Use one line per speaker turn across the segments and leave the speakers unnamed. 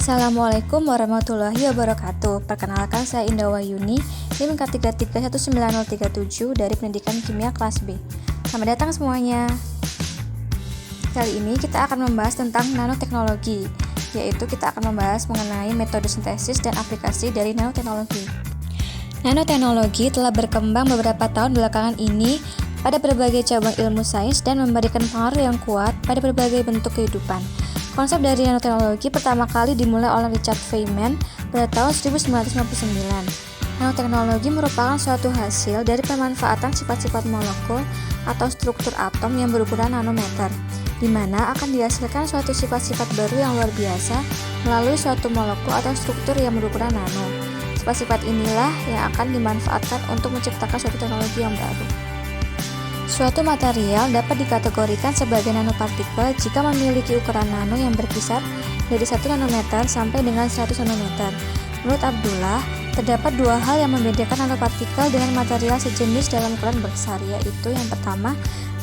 Assalamualaikum warahmatullahi wabarakatuh. Perkenalkan, saya Indah Wayuni, NIM K33 19037 dari Pendidikan Kimia kelas B. Selamat datang semuanya. Kali ini kita akan membahas tentang nanoteknologi, yaitu kita akan membahas mengenai metode sintesis dan aplikasi dari nanoteknologi. Nanoteknologi telah berkembang beberapa tahun belakangan ini pada berbagai cabang ilmu sains dan memberikan pengaruh yang kuat pada berbagai bentuk kehidupan. Konsep dari nanoteknologi pertama kali dimulai oleh Richard Feynman pada tahun 1959. Nanoteknologi merupakan suatu hasil dari pemanfaatan sifat-sifat molekul atau struktur atom yang berukuran nanometer, di mana akan dihasilkan suatu sifat-sifat baru yang luar biasa melalui suatu molekul atau struktur yang berukuran nano. Sifat-sifat inilah yang akan dimanfaatkan untuk menciptakan suatu teknologi yang baru. Suatu material dapat dikategorikan sebagai nanopartikel jika memiliki ukuran nano yang berkisar dari 1 nanometer sampai dengan 100 nanometer. Menurut Abdullah, terdapat dua hal yang membedakan nanopartikel dengan material sejenis dalam ukuran besar, yaitu yang pertama,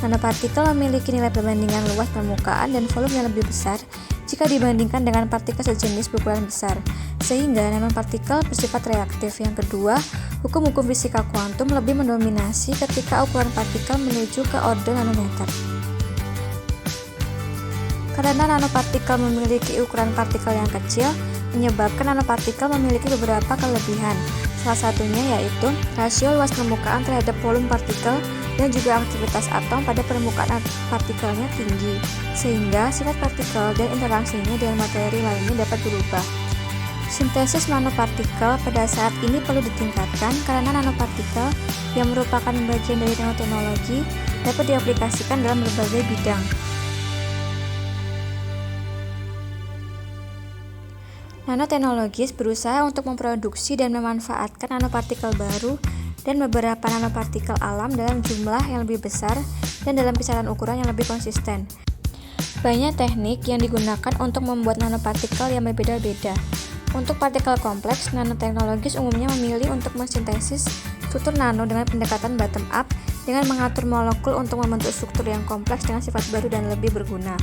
nanopartikel memiliki nilai perbandingan luas permukaan dan volume yang lebih besar jika dibandingkan dengan partikel sejenis berukuran besar, sehingga nanopartikel bersifat reaktif. Yang kedua, hukum-hukum fisika kuantum lebih mendominasi ketika ukuran partikel menuju ke orde nanometer. Karena nanopartikel memiliki ukuran partikel yang kecil, menyebabkan nanopartikel memiliki beberapa kelebihan. Salah satunya yaitu rasio luas permukaan terhadap volume partikel dan juga aktivitas atom pada permukaan partikelnya tinggi, sehingga sifat partikel dan interaksinya dengan materi lainnya dapat berubah. Sintesis nanopartikel pada saat ini perlu ditingkatkan karena nanopartikel yang merupakan bagian dari nanoteknologi dapat diaplikasikan dalam berbagai bidang. Nanoteknologis berusaha untuk memproduksi dan memanfaatkan nanopartikel baru dan beberapa nanopartikel alam dalam jumlah yang lebih besar dan dalam kisaran ukuran yang lebih konsisten. Banyak teknik yang digunakan untuk membuat nanopartikel yang berbeda-beda. Untuk partikel kompleks, nanoteknologis umumnya memilih untuk mensintesis struktur nano dengan pendekatan bottom up dengan mengatur molekul untuk membentuk struktur yang kompleks dengan sifat baru dan lebih berguna.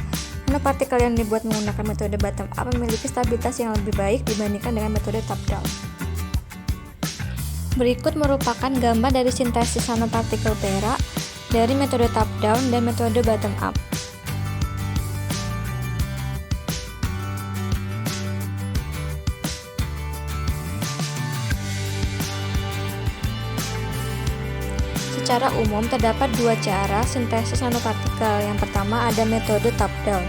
Nanopartikel yang dibuat menggunakan metode bottom up memiliki stabilitas yang lebih baik dibandingkan dengan metode top down. Berikut merupakan gambar dari sintesis nanopartikel perak dari metode top down dan metode bottom up. Secara umum terdapat dua cara sintesis nanopartikel. Yang pertama ada metode top down.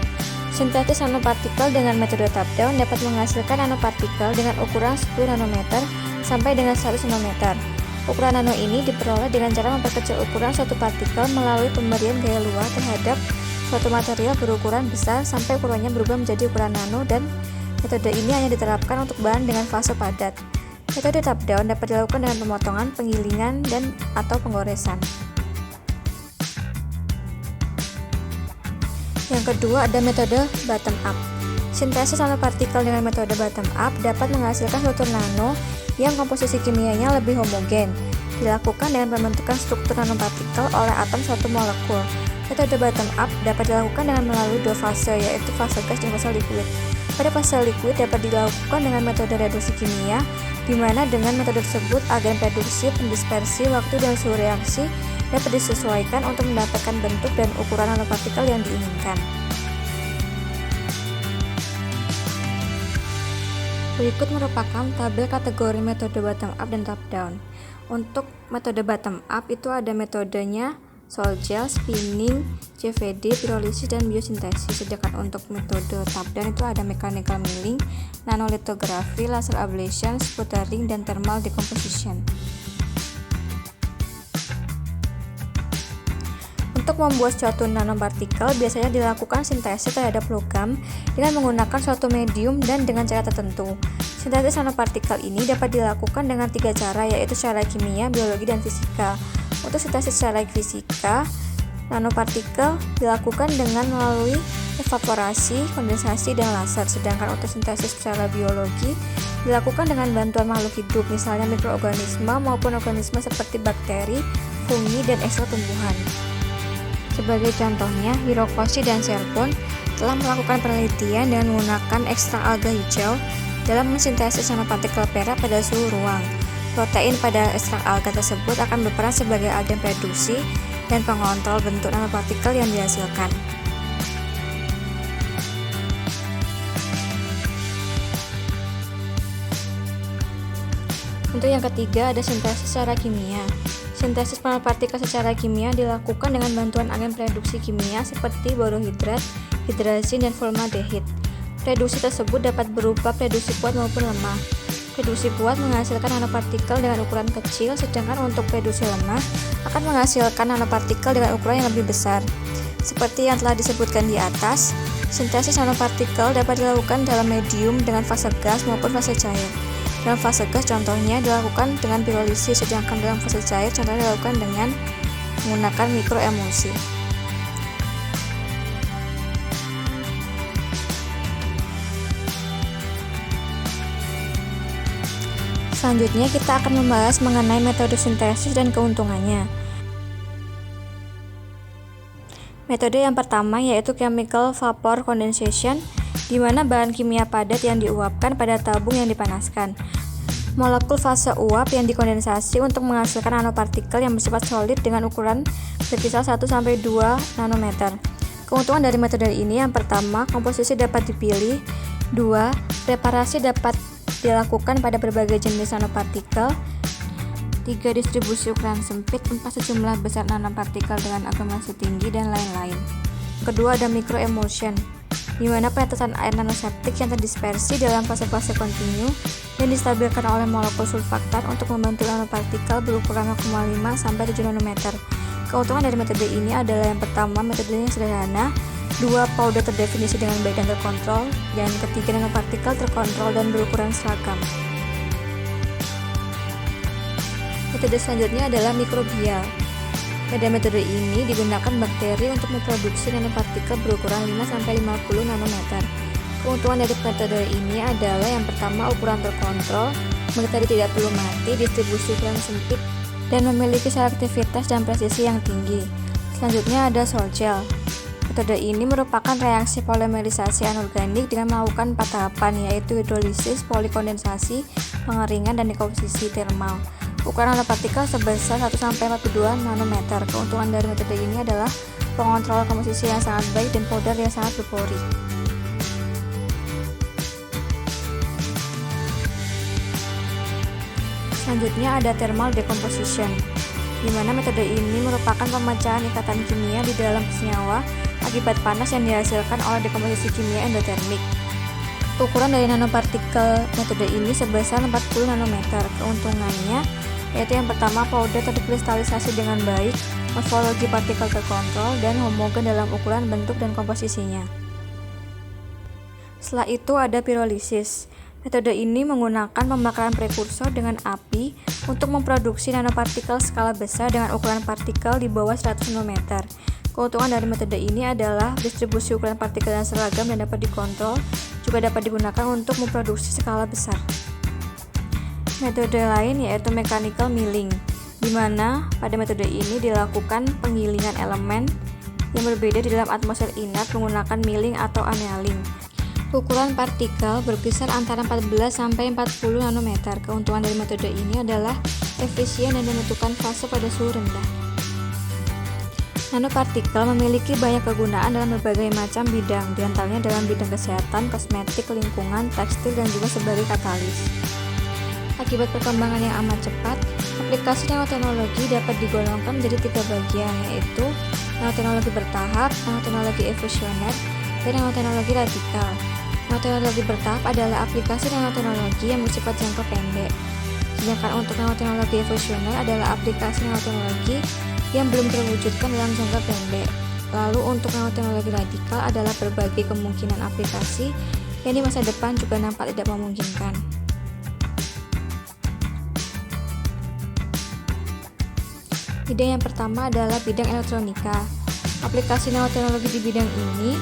Sintesis nanopartikel dengan metode top down dapat menghasilkan nanopartikel dengan ukuran 10 nanometer sampai dengan 100 nanometer. Ukuran nano ini diperoleh dengan cara memperkecil ukuran suatu partikel melalui pemberian gaya luar terhadap suatu material berukuran besar sampai ukurannya berubah menjadi ukuran nano, dan metode ini hanya diterapkan untuk bahan dengan fase padat. Metode top down dapat dilakukan dengan pemotongan, penggilingan, dan atau penggoresan. Yang kedua ada metode bottom up. Sintesis nanopartikel dengan metode bottom up dapat menghasilkan struktur nano yang komposisi kimianya lebih homogen. Dilakukan dengan pembentukan struktur nanopartikel oleh atom suatu molekul. Metode bottom up dapat dilakukan dengan melalui dua fase, yaitu fase gas dan fase liquid. Pada fase liquid dapat dilakukan dengan metode reduksi kimia, di mana dengan metode tersebut agen reduksi, pendispersi, waktu, dan suhu reaksi dapat disesuaikan untuk mendapatkan bentuk dan ukuran nanopartikel yang diinginkan. Berikut merupakan tabel kategori metode bottom up dan top down. Untuk metode bottom up itu ada metodenya sol-gel, spinning, CVD, pirolisis, dan biosintesis. Sedangkan untuk metode top down itu ada mechanical milling, nanolitografi, laser ablation, sputtering, dan thermal decomposition. Untuk membuat suatu nanopartikel biasanya dilakukan sintesis terhadap logam dengan menggunakan suatu medium dan dengan cara tertentu. Sintesis nanopartikel ini dapat dilakukan dengan tiga cara, yaitu secara kimia, biologi, dan fisika. Untuk sintesis secara fisika, nanopartikel dilakukan dengan melalui evaporasi, kondensasi, dan laser. Sedangkan untuk sintesis secara biologi dilakukan dengan bantuan makhluk hidup, misalnya mikroorganisme maupun organisme seperti bakteri, fungi, dan eksel tumbuhan. Sebagai contohnya, Hirokoshi dan Serpon telah melakukan penelitian dengan menggunakan ekstrak alga hijau dalam mensintesis nanopartikel perak pada suhu ruang. Protein pada ekstrak alga tersebut akan berperan sebagai agen reduksi dan pengontrol bentuk nanopartikel yang dihasilkan. Untuk yang ketiga ada sintesis secara kimia. Sintesis nanopartikel secara kimia dilakukan dengan bantuan agen reduksi kimia seperti borohidrat, hidrazin, dan formaldehid. Reduksi tersebut dapat berupa reduksi kuat maupun lemah. Reduksi kuat menghasilkan nanopartikel dengan ukuran kecil, sedangkan untuk reduksi lemah akan menghasilkan nanopartikel dengan ukuran yang lebih besar. Seperti yang telah disebutkan di atas, sintesis nanopartikel dapat dilakukan dalam medium dengan fase gas maupun fase cair. Dalam fase gas contohnya dilakukan dengan pirolisis, sedangkan dalam fase cair contohnya dilakukan dengan menggunakan mikroemulsi. Selanjutnya kita akan membahas mengenai metode sintesis dan keuntungannya. Metode yang pertama yaitu chemical vapor condensation, di mana bahan kimia padat yang diuapkan pada tabung yang dipanaskan. Molekul fase uap yang dikondensasi untuk menghasilkan nanopartikel yang bersifat solid dengan ukuran berkisar 1-2 nanometer. Keuntungan dari metode ini yang pertama, komposisi dapat dipilih. 2. Preparasi dapat dilakukan pada berbagai jenis nanopartikel. 3. Distribusi ukuran sempit. 4. Sejumlah besar nanopartikel dengan aglomerasi tinggi, dan lain-lain. Kedua ada microemulsion, di mana penetasan air nanoseptik yang terdispersi dalam fase-fase kontinu yang distabilkan oleh molekul surfaktan untuk membentuk nanopartikel berukuran 0,5-7 nanometer. Keuntungan dari metode ini adalah yang pertama, metodenya sederhana. 2. Powder terdefinisi dengan baik dan terkontrol. Dan ketiga, nanopartikel terkontrol dan berukuran seragam. Metode selanjutnya adalah mikrobial. Pada metode ini digunakan bakteri untuk memproduksi nanopartikel berukuran 5-50 nanometer. Keuntungan dari metode ini adalah yang pertama, ukuran terkontrol, bakteri tidak perlu mati, distribusi ukuran sempit, dan memiliki selektivitas dan presisi yang tinggi. Selanjutnya ada sol gel. Metode ini merupakan reaksi polimerisasi anorganik dengan melakukan 4 tahapan, yaitu hidrolisis, polikondensasi, pengeringan, dan dekomposisi termal. Ukuran nanopartikel sebesar 1-42 nanometer. Keuntungan dari metode ini adalah pengontrol komposisi yang sangat baik dan powder yang sangat berpori. Selanjutnya ada thermal decomposition, di mana metode ini merupakan pemecahan ikatan kimia di dalam senyawa akibat panas yang dihasilkan oleh dekomposisi kimia endotermik. Ukuran dari nanopartikel metode ini sebesar 40 nanometer. Keuntungannya yaitu yang pertama, powder terkristalisasi dengan baik, morfologi partikel terkontrol, dan homogen dalam ukuran, bentuk, dan komposisinya. Setelah itu ada pirolisis. Metode ini menggunakan pembakaran prekursor dengan api untuk memproduksi nanopartikel skala besar dengan ukuran partikel di bawah 100 nanometer. Keuntungan dari metode ini adalah distribusi ukuran partikel yang seragam dan dapat dikontrol, juga dapat digunakan untuk memproduksi skala besar. Metode lain yaitu mechanical milling, di mana pada metode ini dilakukan penggilingan elemen yang berbeda di dalam atmosfer inert menggunakan milling atau annealing. Ukuran partikel berkisar antara 14-40 nanometer. Keuntungan dari metode ini adalah efisien dan menentukan fase pada suhu rendah. Nanopartikel memiliki banyak kegunaan dalam berbagai macam bidang, diantaranya dalam bidang kesehatan, kosmetik, lingkungan, tekstil, dan juga sebagai katalis. Akibat perkembangan yang amat cepat, aplikasi nanoteknologi dapat digolongkan menjadi 3 bagian, yaitu nanoteknologi bertahap, nanoteknologi evolusioner, dan nanoteknologi radikal. Nanoteknologi bertahap adalah aplikasi nanoteknologi yang bersifat jangka pendek, sedangkan untuk nanoteknologi evolusioner adalah aplikasi nanoteknologi yang belum terwujudkan dalam jangka pendek. Lalu untuk nanoteknologi radikal adalah berbagai kemungkinan aplikasi yang di masa depan juga nampak tidak memungkinkan. Bidang yang pertama adalah bidang elektronika. Aplikasi nanoteknologi di bidang ini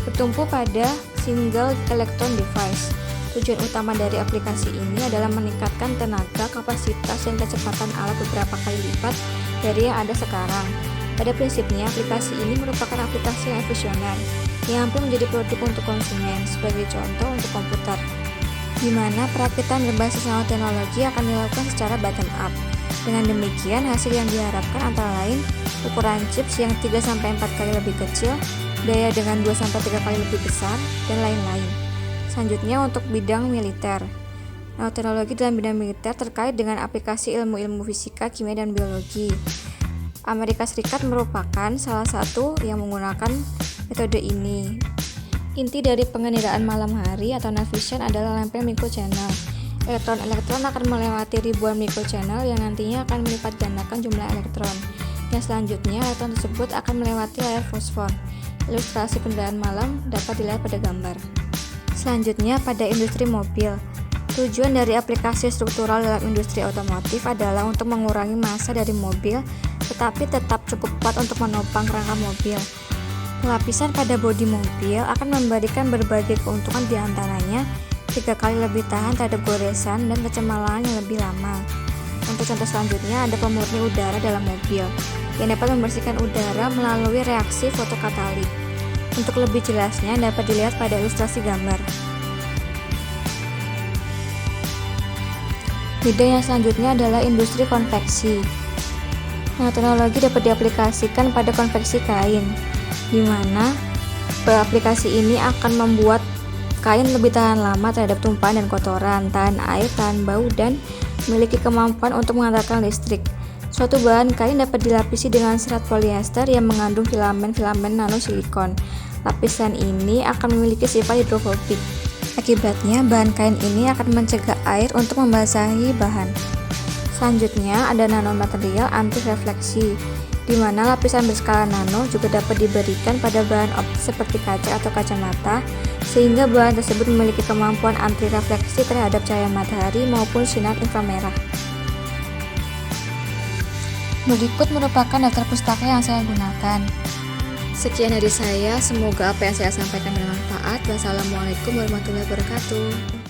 bertumpu pada single electron device. Tujuan utama dari aplikasi ini adalah meningkatkan tenaga, kapasitas, dan kecepatan alat beberapa kali lipat dari yang ada sekarang. Pada prinsipnya, aplikasi ini merupakan aplikasi yang evolusioner, yang ampun menjadi produk untuk konsumen. Sebagai contoh untuk komputer, di mana perakitan berbasis nanoteknologi akan dilakukan secara bottom up. Dengan demikian, hasil yang diharapkan antara lain ukuran chips yang 3-4 kali lebih kecil, daya dengan 2-3 kali lebih besar, dan lain-lain. Selanjutnya untuk bidang militer. Nanoteknologi dalam bidang militer terkait dengan aplikasi ilmu-ilmu fisika, kimia, dan biologi. Amerika Serikat merupakan salah satu yang menggunakan metode ini. Inti dari pengendaraan malam hari atau night vision adalah lempeng microchannel. Elektron-elektron akan melewati ribuan microchannel yang nantinya akan melipat gandakan jumlah elektron. Yang selanjutnya, elektron tersebut akan melewati layar fosfor. Ilustrasi kendaraan malam dapat dilihat pada gambar. Selanjutnya, pada industri mobil. Tujuan dari aplikasi struktural dalam industri otomotif adalah untuk mengurangi massa dari mobil, tetapi tetap cukup kuat untuk menopang kerangka mobil. Pelapisan pada bodi mobil akan memberikan berbagai keuntungan, diantaranya 3 kali lebih tahan terhadap goresan dan kecemalan yang lebih lama. Untuk contoh selanjutnya, ada pemurni udara dalam mobil yang dapat membersihkan udara melalui reaksi fotokatalit. Untuk lebih jelasnya dapat dilihat pada ilustrasi gambar. Bidang yang selanjutnya adalah industri konveksi. Nanoteknologi dapat diaplikasikan pada konveksi kain, di mana aplikasi ini akan membuat kain lebih tahan lama terhadap tumpahan dan kotoran, tahan air, tahan bau, dan memiliki kemampuan untuk mengantarkan listrik. Suatu bahan kain dapat dilapisi dengan serat polyester yang mengandung filamen-filamen nanosilikon. Lapisan ini akan memiliki sifat hidrofobik. Akibatnya, bahan kain ini akan mencegah air untuk membasahi bahan. Selanjutnya, ada nanomaterial anti refleksi, di mana lapisan berskala nano juga dapat diberikan pada bahan optik seperti kaca atau kacamata, sehingga bahan tersebut memiliki kemampuan anti refleksi terhadap cahaya matahari maupun sinar inframerah. Berikut merupakan daftar pustaka yang saya gunakan. Sekian dari saya, semoga apa yang saya sampaikan bermanfaat. Wassalamualaikum warahmatullahi wabarakatuh.